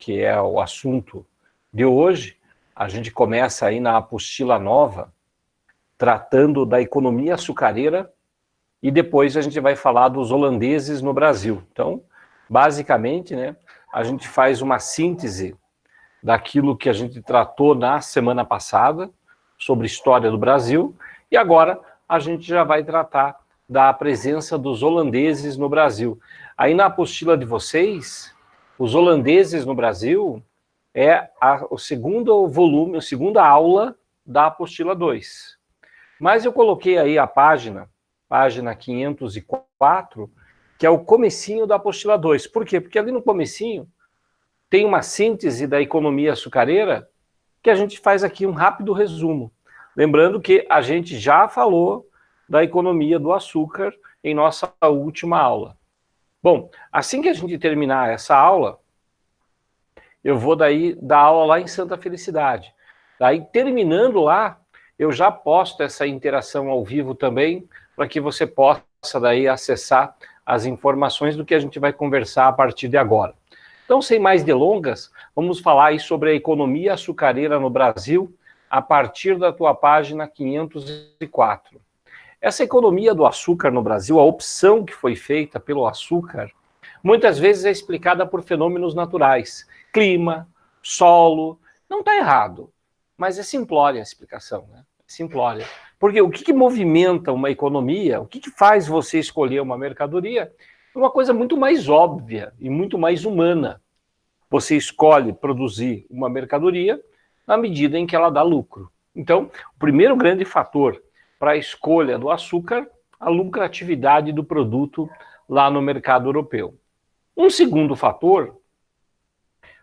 que é o assunto de hoje. A gente começa aí na apostila nova, tratando da economia açucareira, e depois a gente vai falar dos holandeses no Brasil. Então, basicamente, né, a gente faz uma síntese daquilo que a gente tratou na semana passada, sobre história do Brasil, e agora a gente já vai tratar da presença dos holandeses no Brasil. Aí na apostila de vocês, os holandeses no Brasil é o segundo volume, a segunda aula da apostila 2. Mas eu coloquei aí a página 504, que é o comecinho da apostila 2. Por quê? Porque ali no comecinho tem uma síntese da economia açucareira que a gente faz aqui um rápido resumo. Lembrando que a gente já falou da economia do açúcar em nossa última aula. Bom, assim que a gente terminar essa aula, eu vou daí dar aula lá em Santa Felicidade. Daí, terminando lá, eu já posto essa interação ao vivo também, para que você possa daí acessar as informações do que a gente vai conversar a partir de agora. Então, sem mais delongas, vamos falar aí sobre a economia açucareira no Brasil, a partir da tua página 504. Essa economia do açúcar no Brasil, a opção que foi feita pelo açúcar, muitas vezes é explicada por fenômenos naturais. Clima, solo, não está errado, mas é simplória a explicação, né? Simplória. Porque o que movimenta uma economia, o que faz você escolher uma mercadoria, é uma coisa muito mais óbvia e muito mais humana. Você escolhe produzir uma mercadoria na medida em que ela dá lucro. Então, o primeiro grande fator para a escolha do açúcar, a lucratividade do produto lá no mercado europeu. Um segundo fator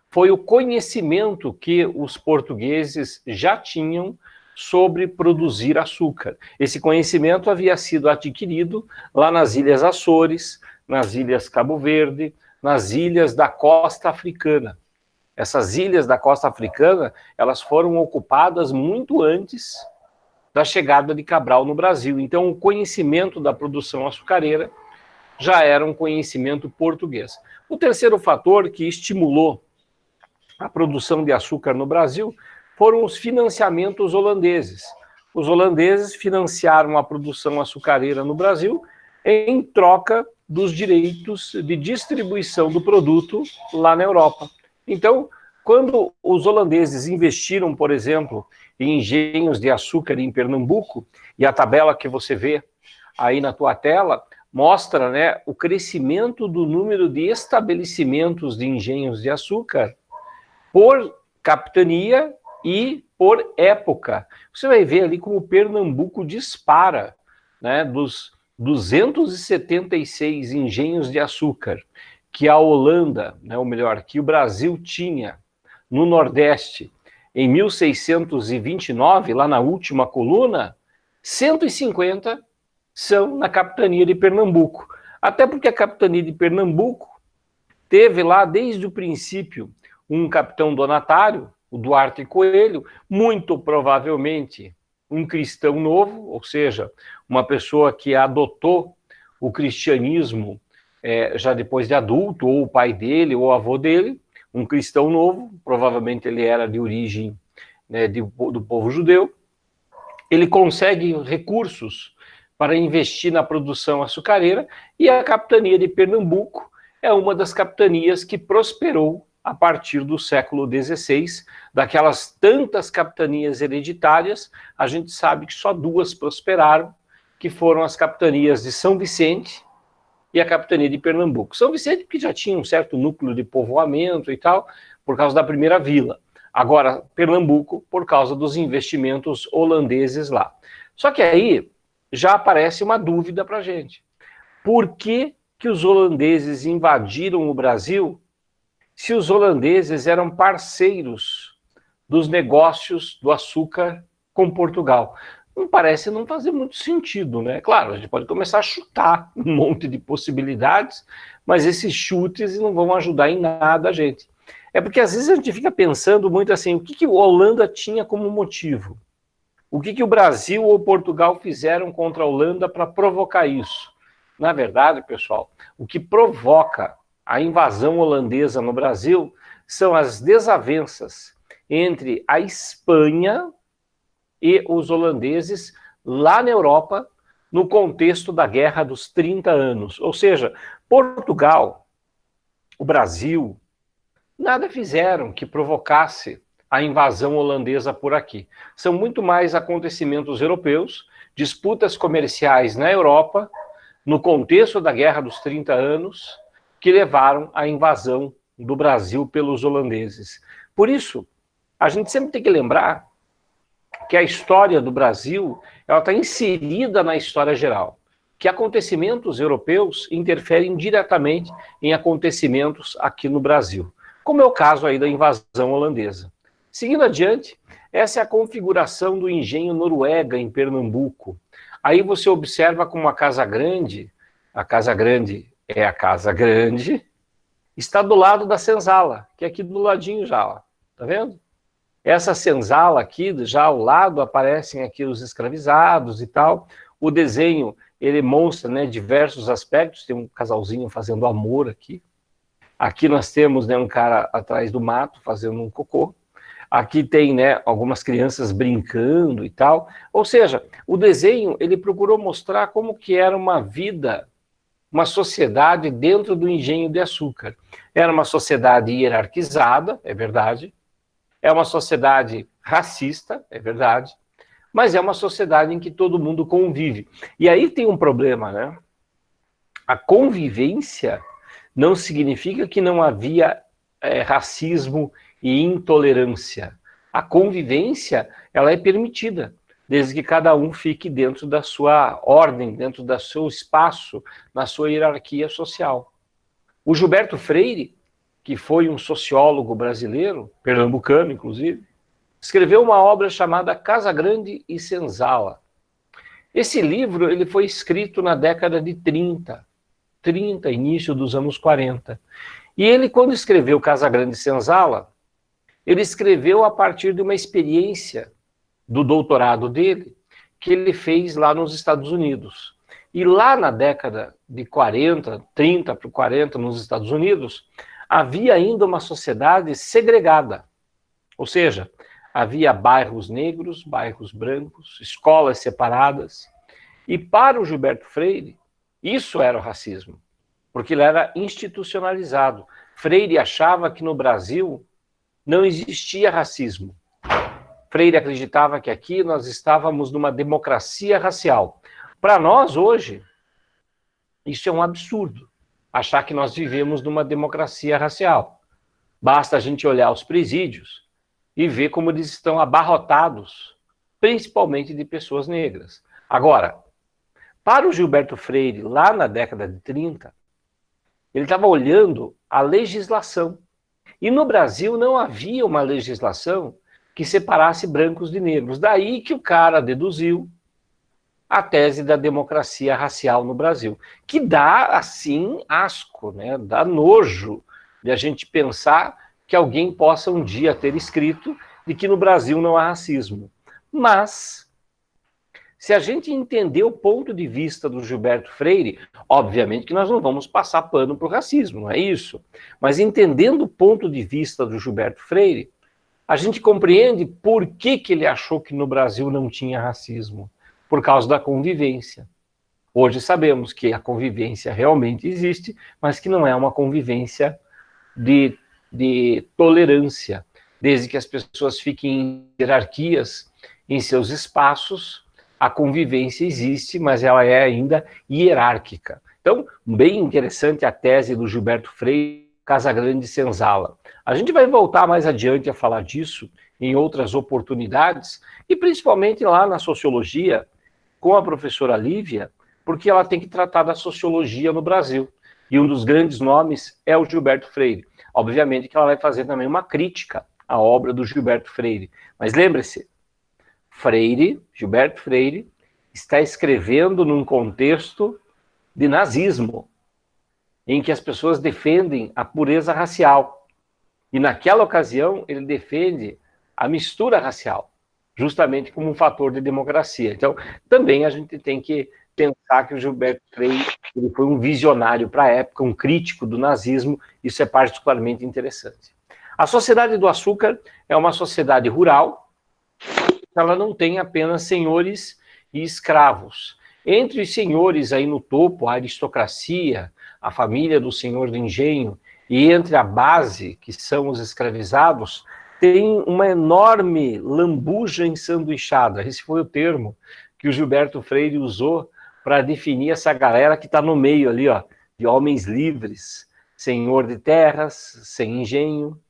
foi o conhecimento que os portugueses já tinham sobre produzir açúcar. Esse conhecimento havia sido adquirido lá nas Ilhas Açores, nas Ilhas Cabo Verde, nas ilhas da costa africana. Essas ilhas da costa africana, elas foram ocupadas muito antes da chegada de Cabral no Brasil. Então, o conhecimento da produção açucareira já era um conhecimento português. O terceiro fator que estimulou a produção de açúcar no Brasil foram os financiamentos holandeses. Os holandeses financiaram a produção açucareira no Brasil em troca dos direitos de distribuição do produto lá na Europa. Então, quando os holandeses investiram, por exemplo, em engenhos de açúcar em Pernambuco, e a tabela que você vê aí na tua tela mostra, né, o crescimento do número de estabelecimentos de engenhos de açúcar por capitania e por época. Você vai ver ali como Pernambuco dispara, né, dos 276 engenhos de açúcar que a Holanda, né, ou melhor, que o Brasil tinha no Nordeste em 1629, lá na última coluna, 150 são na capitania de Pernambuco. Até porque a capitania de Pernambuco teve lá desde o princípio um capitão donatário, o Duarte Coelho, muito provavelmente um cristão novo, ou seja, uma pessoa que adotou o cristianismo já depois de adulto, ou o pai dele, ou o avô dele, um cristão novo, provavelmente ele era de origem, né, do povo judeu. Ele consegue recursos para investir na produção açucareira, e a capitania de Pernambuco é uma das capitanias que prosperou a partir do século XVI. Daquelas tantas capitanias hereditárias, a gente sabe que só duas prosperaram, que foram as capitanias de São Vicente e a capitania de Pernambuco. São Vicente, que já tinha um certo núcleo de povoamento e tal, por causa da primeira vila. Agora, Pernambuco, por causa dos investimentos holandeses lá. Só que aí já aparece uma dúvida para a gente. Por que os holandeses invadiram o Brasil se os holandeses eram parceiros dos negócios do açúcar com Portugal? Parece não fazer muito sentido, né? Claro, a gente pode começar a chutar um monte de possibilidades, mas esses chutes não vão ajudar em nada a gente. É porque às vezes a gente fica pensando muito assim, o que a Holanda tinha como motivo? O que o Brasil ou Portugal fizeram contra a Holanda para provocar isso? Na verdade, pessoal, o que provoca a invasão holandesa no Brasil são as desavenças entre a Espanha e os holandeses lá na Europa, no contexto da Guerra dos 30 anos. Ou seja, Portugal, o Brasil, nada fizeram que provocasse a invasão holandesa por aqui. São muito mais acontecimentos europeus, disputas comerciais na Europa, no contexto da Guerra dos 30 anos, que levaram à invasão do Brasil pelos holandeses. Por isso, a gente sempre tem que lembrar que a história do Brasil ela está inserida na história geral, que acontecimentos europeus interferem diretamente em acontecimentos aqui no Brasil, como é o caso aí da invasão holandesa. Seguindo adiante, essa é a configuração do engenho Noruega em Pernambuco. Aí você observa como a Casa Grande é a Casa Grande, está do lado da senzala, que é aqui do ladinho já, ó. Tá vendo? Essa senzala aqui, já ao lado, aparecem aqui os escravizados e tal. O desenho, ele mostra, né, diversos aspectos. Tem um casalzinho fazendo amor aqui. Aqui nós temos, né, um cara atrás do mato fazendo um cocô. Aqui tem, né, algumas crianças brincando e tal. Ou seja, o desenho, ele procurou mostrar como que era uma vida, uma sociedade dentro do engenho de açúcar. Era uma sociedade hierarquizada, é verdade. É uma sociedade racista, é verdade, mas é uma sociedade em que todo mundo convive. E aí tem um problema, né? A convivência não significa que não havia racismo e intolerância. A convivência, ela é permitida, desde que cada um fique dentro da sua ordem, dentro do seu espaço, na sua hierarquia social. O Gilberto Freire, que foi um sociólogo brasileiro, pernambucano, inclusive, escreveu uma obra chamada Casa Grande e Senzala. Esse livro ele foi escrito na década de 30, início dos anos 40. E ele, quando escreveu Casa Grande e Senzala, ele escreveu a partir de uma experiência do doutorado dele, que ele fez lá nos Estados Unidos. E lá na década de 40, 30 para 40, nos Estados Unidos, havia ainda uma sociedade segregada, ou seja, havia bairros negros, bairros brancos, escolas separadas, e para o Gilberto Freire, isso era o racismo, porque ele era institucionalizado. Freire achava que no Brasil não existia racismo. Freire acreditava que aqui nós estávamos numa democracia racial. Para nós, hoje, isso é um absurdo. Achar que nós vivemos numa democracia racial. Basta a gente olhar os presídios e ver como eles estão abarrotados, principalmente de pessoas negras. Agora, para o Gilberto Freire, lá na década de 30, ele estava olhando a legislação. E no Brasil não havia uma legislação que separasse brancos de negros. Daí que o cara deduziu a tese da democracia racial no Brasil, que dá, assim, asco, né? Dá nojo de a gente pensar que alguém possa um dia ter escrito de que no Brasil não há racismo. Mas, se a gente entender o ponto de vista do Gilberto Freire, obviamente que nós não vamos passar pano para o racismo, não é isso? Mas entendendo o ponto de vista do Gilberto Freire, a gente compreende por que ele achou que no Brasil não tinha racismo. Por causa da convivência. Hoje sabemos que a convivência realmente existe, mas que não é uma convivência de tolerância. Desde que as pessoas fiquem em hierarquias, em seus espaços, a convivência existe, mas ela é ainda hierárquica. Então, bem interessante a tese do Gilberto Freire, Casa Grande e Senzala. A gente vai voltar mais adiante a falar disso em outras oportunidades, e principalmente lá na sociologia, com a professora Lívia, porque ela tem que tratar da sociologia no Brasil. E um dos grandes nomes é o Gilberto Freire. Obviamente que ela vai fazer também uma crítica à obra do Gilberto Freire. Mas lembre-se, Gilberto Freire, está escrevendo num contexto de nazismo, em que as pessoas defendem a pureza racial. E naquela ocasião ele defende a mistura racial, justamente como um fator de democracia. Então, também a gente tem que pensar que o Gilberto Freire ele foi um visionário para a época, um crítico do nazismo, isso é particularmente interessante. A sociedade do açúcar é uma sociedade rural, ela não tem apenas senhores e escravos. Entre os senhores aí no topo, a aristocracia, a família do senhor de engenho, e entre a base, que são os escravizados, tem uma enorme lambuja ensanduichada. Esse foi o termo que o Gilberto Freire usou para definir essa galera que está no meio ali, ó, de homens livres, senhor de terras, sem engenho.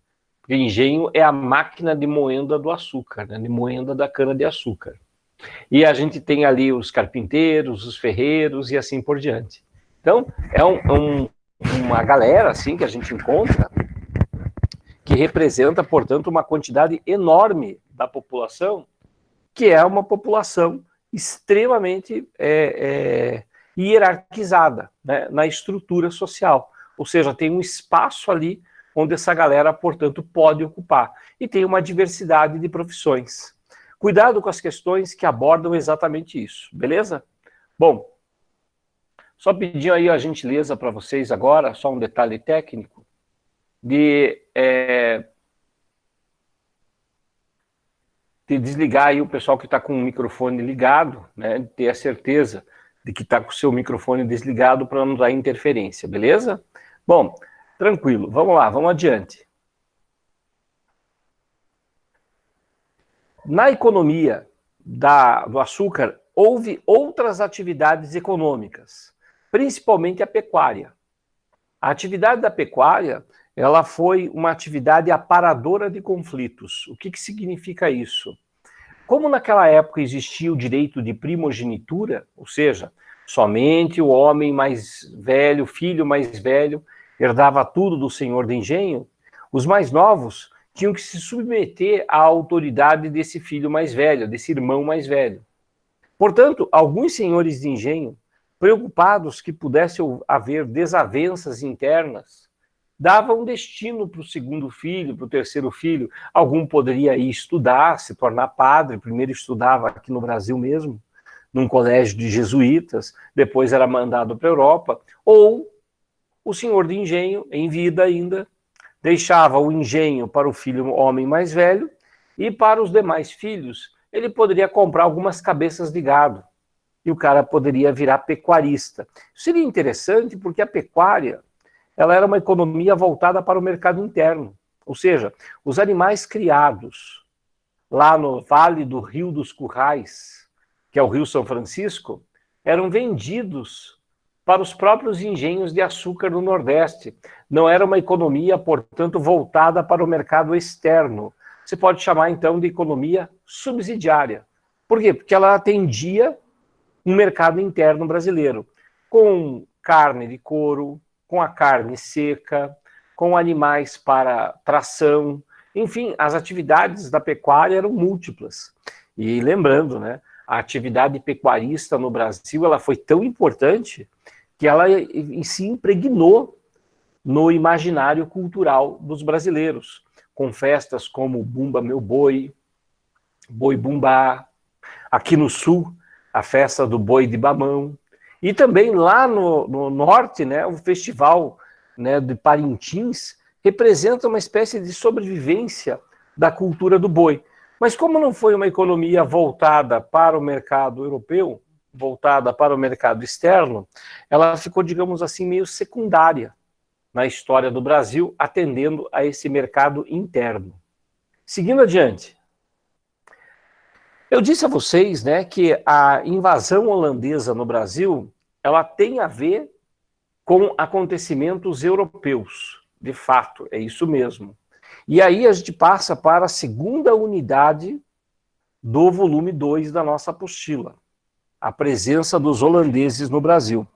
Porque engenho é a máquina de moenda do açúcar, né, de moenda da cana-de-açúcar. E a gente tem ali os carpinteiros, os ferreiros e assim por diante. Então, é uma galera assim que a gente encontra que representa, portanto, uma quantidade enorme da população, que é uma população extremamente hierarquizada, né, na estrutura social. Ou seja, tem um espaço ali onde essa galera, portanto, pode ocupar. E tem uma diversidade de profissões. Cuidado com as questões que abordam exatamente isso, beleza? Bom, só pedir aí a gentileza para vocês agora, só um detalhe técnico, de desligar aí o pessoal que está com o microfone ligado, né, de ter a certeza de que está com o seu microfone desligado para não dar interferência, beleza? Bom, tranquilo, vamos lá, vamos adiante. Na economia do açúcar, houve outras atividades econômicas, principalmente a pecuária. A atividade da pecuária, ela foi uma atividade aparadora de conflitos. O que significa isso? Como naquela época existia o direito de primogenitura, ou seja, somente o homem mais velho, filho mais velho, herdava tudo do senhor de engenho, os mais novos tinham que se submeter à autoridade desse filho mais velho, desse irmão mais velho. Portanto, alguns senhores de engenho, preocupados que pudesse haver desavenças internas, davam destino para o segundo filho, para o terceiro filho. Algum poderia ir estudar, se tornar padre, primeiro estudava aqui no Brasil mesmo, num colégio de jesuítas, depois era mandado para a Europa, ou o senhor de engenho, em vida ainda, deixava o engenho para o filho homem mais velho, e para os demais filhos, ele poderia comprar algumas cabeças de gado, e o cara poderia virar pecuarista. Isso seria interessante porque a pecuária, ela era uma economia voltada para o mercado interno, ou seja, os animais criados lá no Vale do Rio dos Currais, que é o Rio São Francisco, eram vendidos para os próprios engenhos de açúcar do Nordeste. Não era uma economia, portanto, voltada para o mercado externo. Você pode chamar, então, de economia subsidiária. Por quê? Porque ela atendia um mercado interno brasileiro, com carne de couro, com a carne seca, com animais para tração, enfim, as atividades da pecuária eram múltiplas. E lembrando, né, a atividade pecuarista no Brasil, ela foi tão importante que ela se impregnou no imaginário cultural dos brasileiros, com festas como Bumba Meu Boi, Boi Bumbá, aqui no Sul, a festa do Boi de Bamão, e também lá no Norte, né, o festival, né, de Parintins, representa uma espécie de sobrevivência da cultura do boi. Mas como não foi uma economia voltada para o mercado europeu, voltada para o mercado externo, ela ficou, digamos assim, meio secundária na história do Brasil, atendendo a esse mercado interno. Seguindo adiante, eu disse a vocês, né, que a invasão holandesa no Brasil, ela tem a ver com acontecimentos europeus. De fato, é isso mesmo. E aí a gente passa para a segunda unidade do volume 2 da nossa apostila, a presença dos holandeses no Brasil.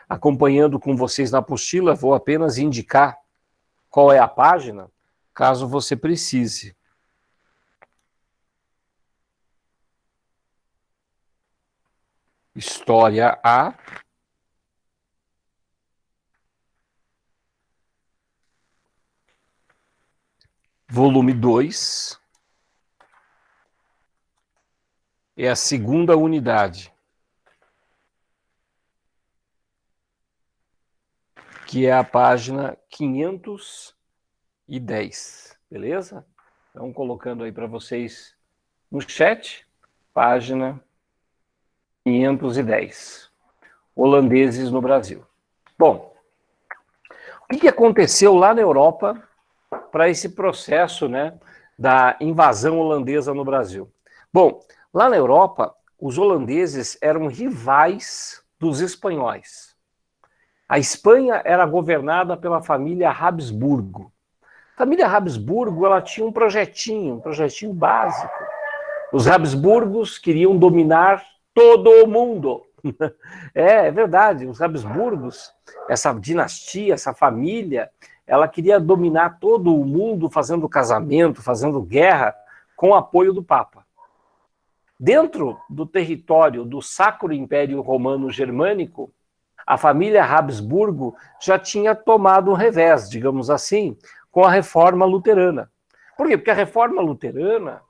Acompanhando com vocês na apostila, vou apenas indicar qual é a página, caso você precise. História A. Volume 2. É a segunda unidade, que é a página 510. beleza? Então, colocando aí para vocês no chat, página 510. Holandeses no Brasil. Bom, o que aconteceu lá na Europa para esse processo, né, da invasão holandesa no Brasil? Bom, lá na Europa, os holandeses eram rivais dos espanhóis. A Espanha era governada pela família Habsburgo. A família Habsburgo, ela tinha um projetinho básico. Os Habsburgos queriam dominar todo o mundo. É verdade, os Habsburgos, essa dinastia, essa família, ela queria dominar todo o mundo fazendo casamento, fazendo guerra, com o apoio do Papa. Dentro do território do Sacro Império Romano Germânico, a família Habsburgo já tinha tomado um revés, digamos assim, com a Reforma Luterana. Por quê? Porque a Reforma Luterana,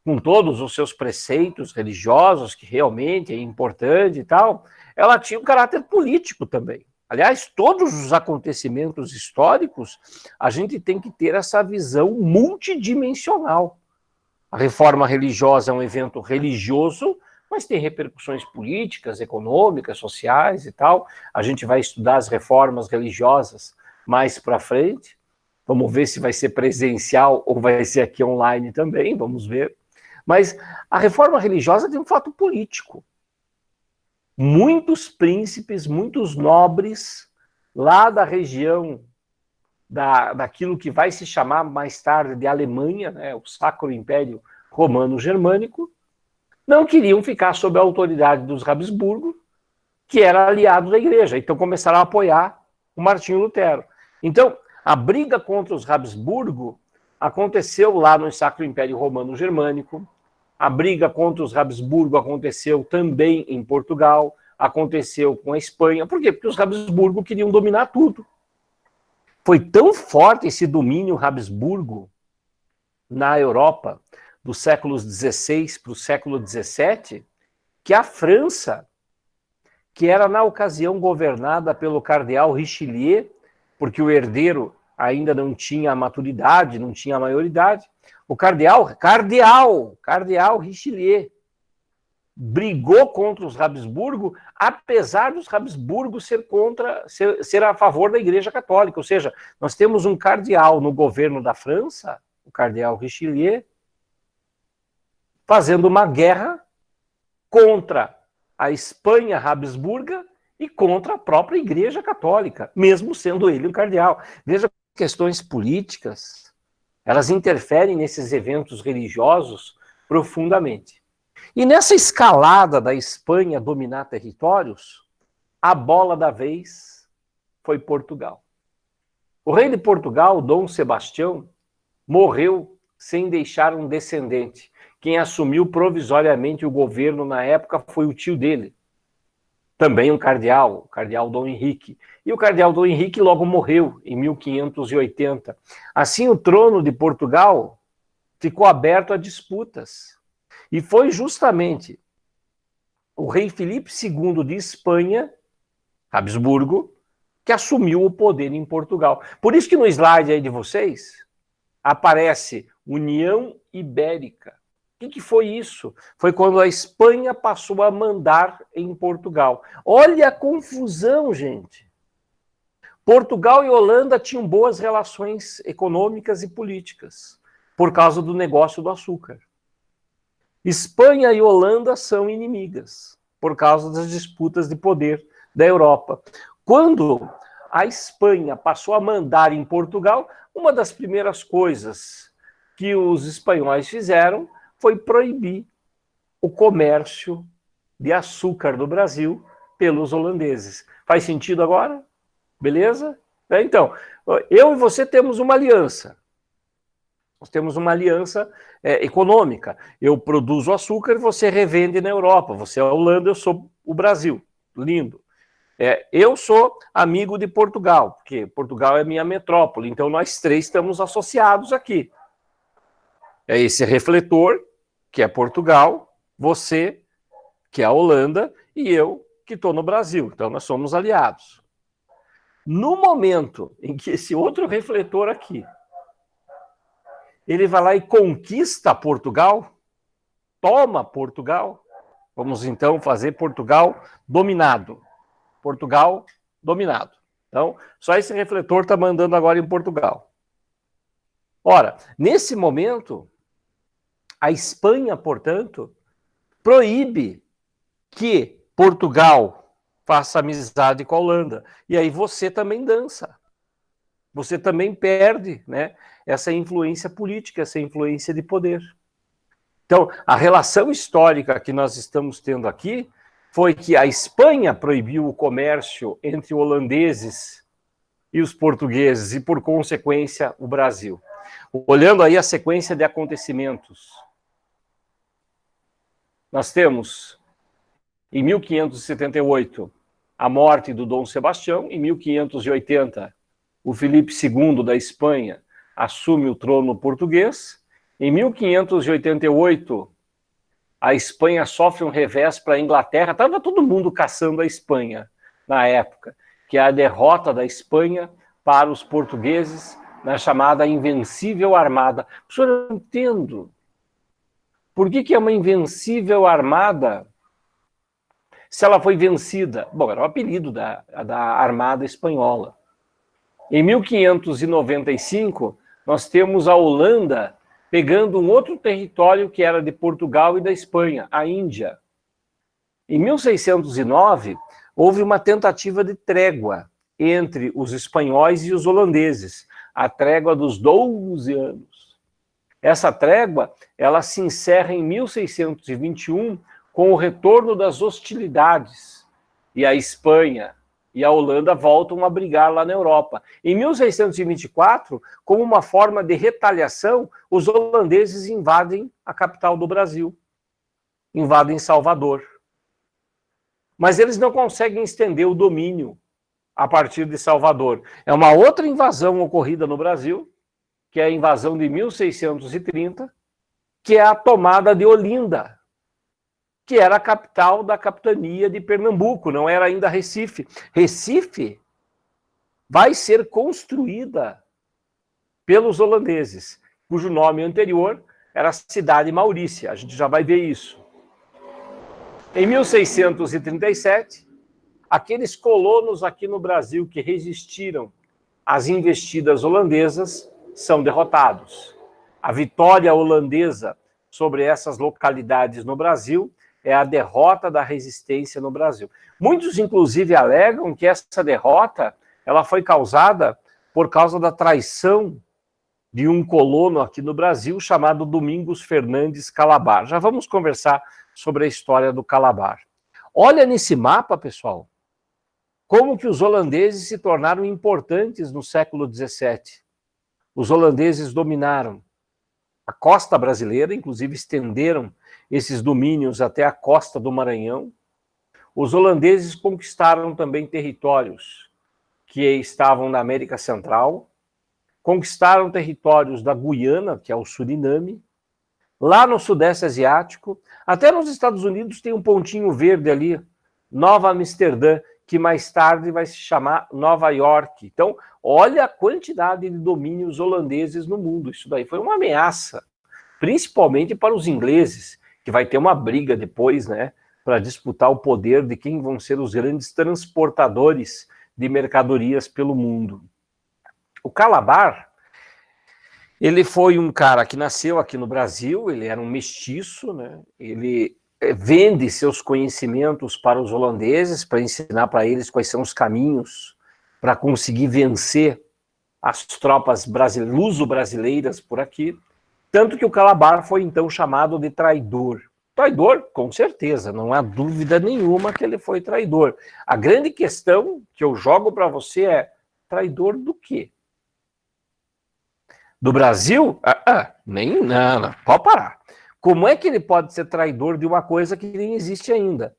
com todos os seus preceitos religiosos, que realmente é importante e tal, ela tinha um caráter político também. Aliás, todos os acontecimentos históricos, a gente tem que ter essa visão multidimensional. A reforma religiosa é um evento religioso, mas tem repercussões políticas, econômicas, sociais e tal. A gente vai estudar as reformas religiosas mais para frente. Vamos ver se vai ser presencial ou vai ser aqui online também, vamos ver. Mas a reforma religiosa tem um fato político. Muitos príncipes, muitos nobres, lá da região daquilo que vai se chamar mais tarde de Alemanha, né, o Sacro Império Romano Germânico, não queriam ficar sob a autoridade dos Habsburgo, que era aliado da igreja. Então começaram a apoiar o Martinho Lutero. Então, a briga contra os Habsburgo aconteceu lá no Sacro Império Romano Germânico. A briga contra os Habsburgo aconteceu também em Portugal, aconteceu com a Espanha. Por quê? Porque os Habsburgo queriam dominar tudo. Foi tão forte esse domínio Habsburgo na Europa, dos séculos XVI para o século XVII, que a França, que era na ocasião governada pelo cardeal Richelieu, porque o herdeiro ainda não tinha a maturidade, não tinha a maioridade, o cardeal Richelieu brigou contra os Habsburgo, apesar dos Habsburgo ser a favor da Igreja Católica. Ou seja, nós temos um cardeal no governo da França, o cardeal Richelieu, fazendo uma guerra contra a Espanha Habsburga e contra a própria Igreja Católica, mesmo sendo ele um cardeal. Veja, questões políticas, elas interferem nesses eventos religiosos profundamente. E nessa escalada da Espanha dominar territórios, a bola da vez foi Portugal. O rei de Portugal, Dom Sebastião, morreu sem deixar um descendente. Quem assumiu provisoriamente o governo na época foi o tio dele, também um cardeal, o cardeal Dom Henrique. E o cardeal Dom Henrique logo morreu em 1580. Assim, o trono de Portugal ficou aberto a disputas. E foi justamente o rei Filipe II de Espanha, Habsburgo, que assumiu o poder em Portugal. Por isso que no slide aí de vocês aparece União Ibérica. O que foi isso? Foi quando a Espanha passou a mandar em Portugal. Olha a confusão, gente. Portugal e Holanda tinham boas relações econômicas e políticas por causa do negócio do açúcar. Espanha e Holanda são inimigas por causa das disputas de poder da Europa. Quando a Espanha passou a mandar em Portugal, uma das primeiras coisas que os espanhóis fizeram foi proibir o comércio de açúcar do Brasil pelos holandeses. Faz sentido agora? Beleza? Então, eu e você temos uma aliança. Nós temos uma aliança econômica. Eu produzo açúcar e você revende na Europa. Você é a Holanda, eu sou o Brasil. Lindo. Eu sou amigo de Portugal, porque Portugal é minha metrópole. Então, nós três estamos associados aqui. É esse refletor, que é Portugal, você, que é a Holanda, e eu, que estou no Brasil. Então, nós somos aliados. No momento em que esse outro refletor aqui ele vai lá e conquista Portugal, toma Portugal. Vamos então fazer Portugal dominado. Portugal dominado. Então, só esse refletor está mandando agora em Portugal. Ora, nesse momento, a Espanha, portanto, proíbe que Portugal faça amizade com a Holanda. E aí você também dança. Você também perde, né, essa influência política, essa influência de poder. Então, a relação histórica que nós estamos tendo aqui foi que a Espanha proibiu o comércio entre holandeses e os portugueses, e, por consequência, o Brasil. Olhando aí a sequência de acontecimentos, nós temos, em 1578, a morte do Dom Sebastião. Em 1580, o Filipe II da Espanha assume o trono português. Em 1588, a Espanha sofre um revés para a Inglaterra. Estava todo mundo caçando a Espanha na época, que é a derrota da Espanha para os portugueses na chamada Invencível Armada. Professor, eu não entendo. Por que é uma Invencível Armada se ela foi vencida? Bom, era o apelido da Armada Espanhola. Em 1595, nós temos a Holanda pegando um outro território que era de Portugal e da Espanha, a Índia. Em 1609, houve uma tentativa de trégua entre os espanhóis e os holandeses, a trégua dos 12 anos. Essa trégua, ela se encerra em 1621 com o retorno das hostilidades, e a Espanha e a Holanda voltam a brigar lá na Europa. Em 1624, como uma forma de retaliação, os holandeses invadem a capital do Brasil, invadem Salvador. Mas eles não conseguem estender o domínio a partir de Salvador. É uma outra invasão ocorrida no Brasil, que é a invasão de 1630, que é a tomada de Olinda, que era a capital da capitania de Pernambuco, não era ainda Recife. Recife vai ser construída pelos holandeses, cujo nome anterior era Cidade Maurícia. A gente já vai ver isso. Em 1637, aqueles colonos aqui no Brasil que resistiram às investidas holandesas são derrotados. A vitória holandesa sobre essas localidades no Brasil é a derrota da resistência no Brasil. Muitos, inclusive, alegam que essa derrota ela foi causada por causa da traição de um colono aqui no Brasil chamado Domingos Fernandes Calabar. Já vamos conversar sobre a história do Calabar. Olha nesse mapa, pessoal, como que os holandeses se tornaram importantes no século XVII. Os holandeses dominaram a costa brasileira, inclusive estenderam esses domínios até a costa do Maranhão. Os holandeses conquistaram também territórios que estavam na América Central, conquistaram territórios da Guiana, que é o Suriname, lá no Sudeste Asiático, até nos Estados Unidos tem um pontinho verde ali, Nova Amsterdã, que mais tarde vai se chamar Nova York. Então, olha a quantidade de domínios holandeses no mundo. Isso daí foi uma ameaça, principalmente para os ingleses, que vai ter uma briga depois, né, para disputar o poder de quem vão ser os grandes transportadores de mercadorias pelo mundo. O Calabar, ele foi um cara que nasceu aqui no Brasil, ele era um mestiço, né? Ele vende seus conhecimentos para os holandeses, para ensinar para eles quais são os caminhos para conseguir vencer as tropas luso-brasileiras por aqui. Tanto que o Calabar foi então chamado de traidor. Traidor, com certeza, não há dúvida nenhuma que ele foi traidor. A grande questão que eu jogo para você é: traidor do quê? Do Brasil? Não, pode parar. Como é que ele pode ser traidor de uma coisa que nem existe ainda?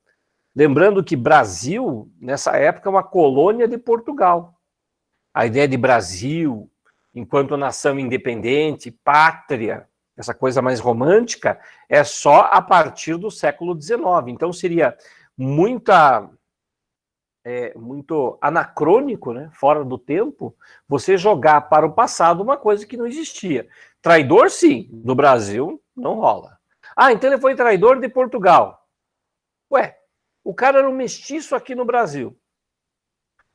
Lembrando que Brasil, nessa época, é uma colônia de Portugal. A ideia de Brasil, enquanto nação independente, pátria, essa coisa mais romântica, é só a partir do século XIX. Então seria muito anacrônico, né, fora do tempo, você jogar para o passado uma coisa que não existia. Traidor, sim. Do Brasil, não rola. Ah, então ele foi traidor de Portugal. Ué, o cara era um mestiço aqui no Brasil.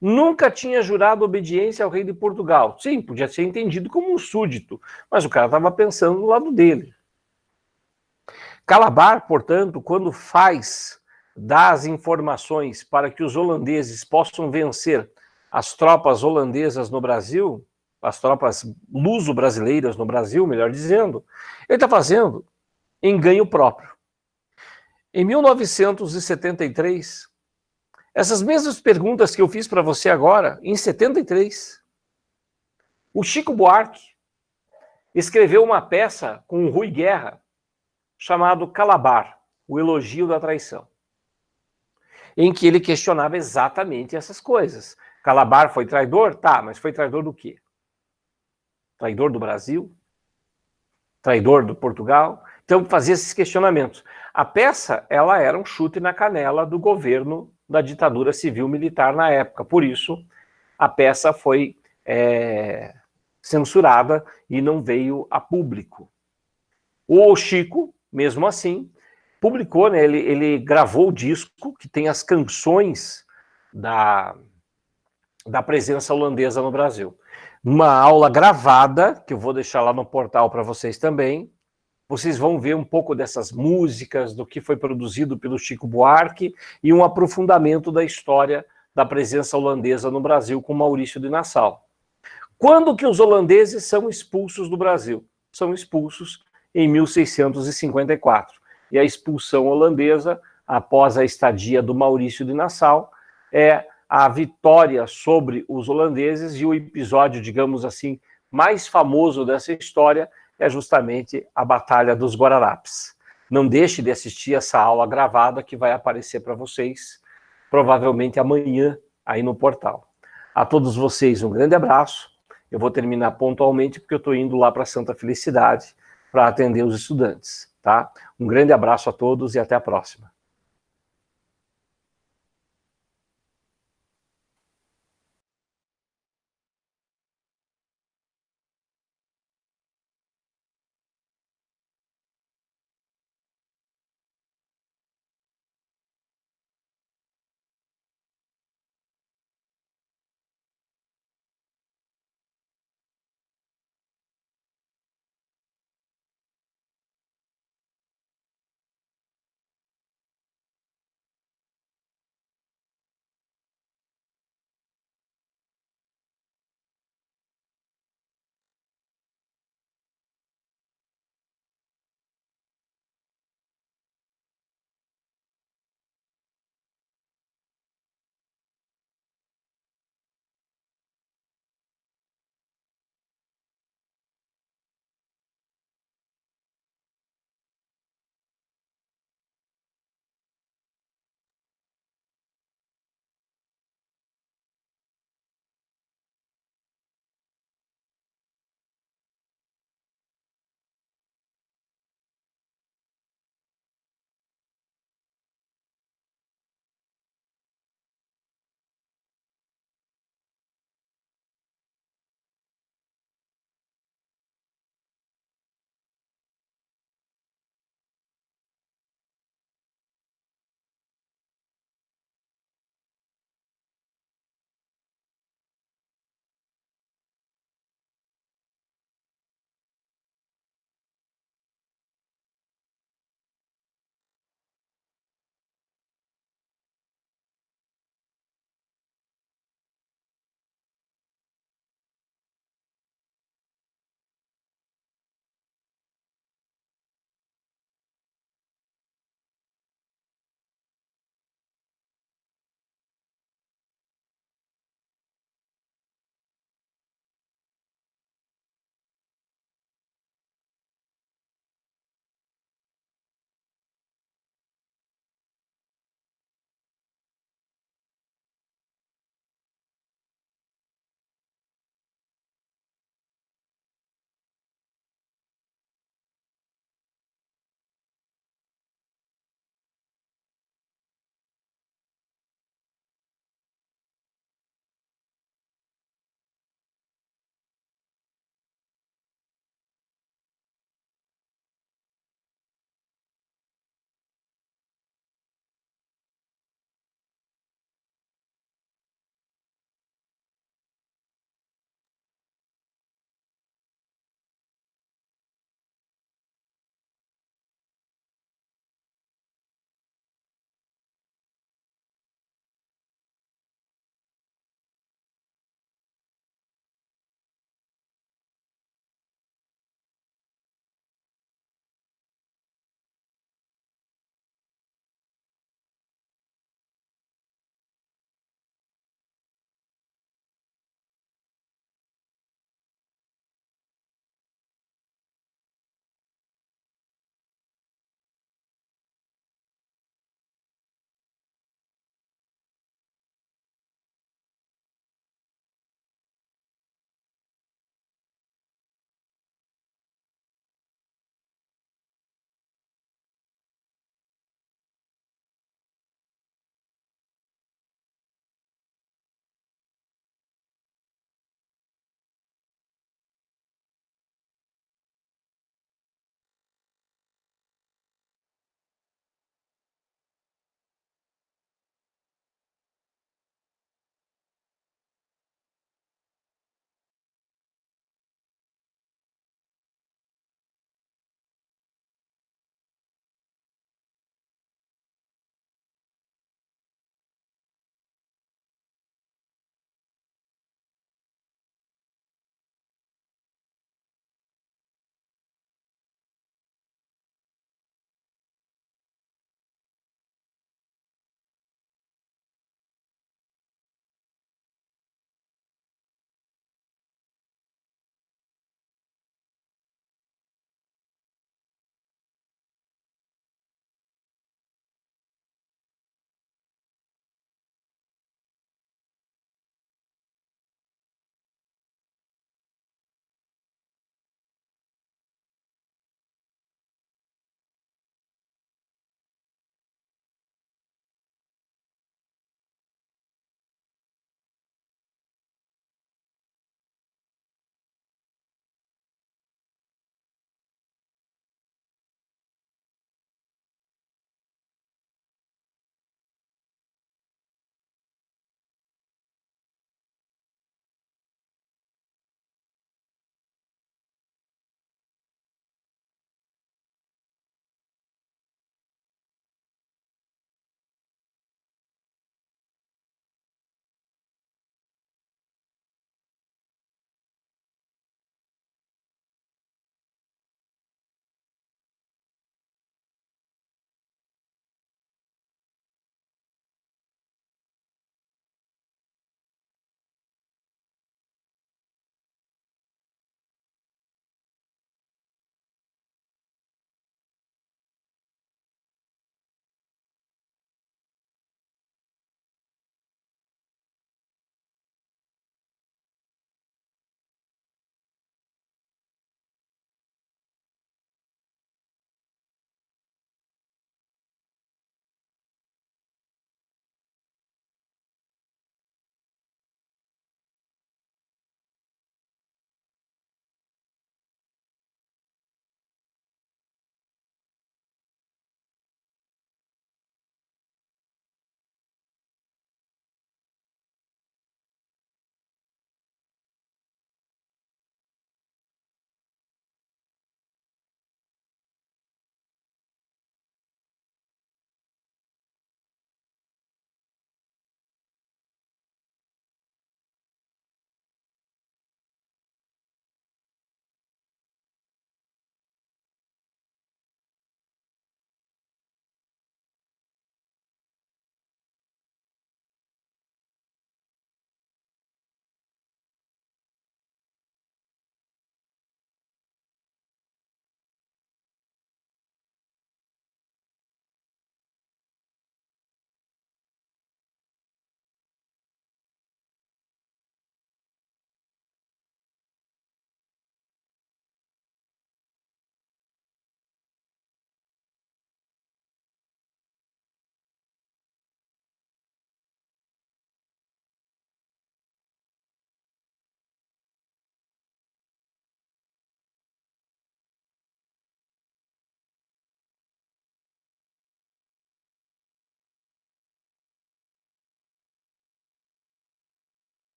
Nunca tinha jurado obediência ao rei de Portugal. Sim, podia ser entendido como um súdito, mas o cara estava pensando no lado dele. Calabar, portanto, quando dá as informações para que os holandeses possam vencer as tropas holandesas no Brasil, as tropas luso-brasileiras no Brasil, melhor dizendo, ele está fazendo em ganho próprio. Em 1973, essas mesmas perguntas que eu fiz para você agora, em 73, o Chico Buarque escreveu uma peça com o Rui Guerra, chamado Calabar, o elogio da traição, em que ele questionava exatamente essas coisas. Calabar foi traidor? Tá, mas foi traidor do quê? Traidor do Brasil? Traidor do Portugal? Então, fazia esses questionamentos. A peça, ela era um chute na canela do governo da ditadura civil-militar na época. Por isso, a peça foi censurada e não veio a público. O Chico, mesmo assim, publicou, né, ele gravou o disco que tem as canções da presença holandesa no Brasil. Uma aula gravada, que eu vou deixar lá no portal para vocês também, vocês vão ver um pouco dessas músicas, do que foi produzido pelo Chico Buarque e um aprofundamento da história da presença holandesa no Brasil com Maurício de Nassau. Quando que os holandeses são expulsos do Brasil? São expulsos em 1654. E a expulsão holandesa, após a estadia do Maurício de Nassau, é a vitória sobre os holandeses, e o episódio, digamos assim, mais famoso dessa história é justamente a Batalha dos Guararapes. Não deixe de assistir essa aula gravada que vai aparecer para vocês, provavelmente amanhã, aí no portal. A todos vocês, um grande abraço. Eu vou terminar pontualmente porque eu estou indo lá para Santa Felicidade para atender os estudantes, tá? Um grande abraço a todos e até a próxima.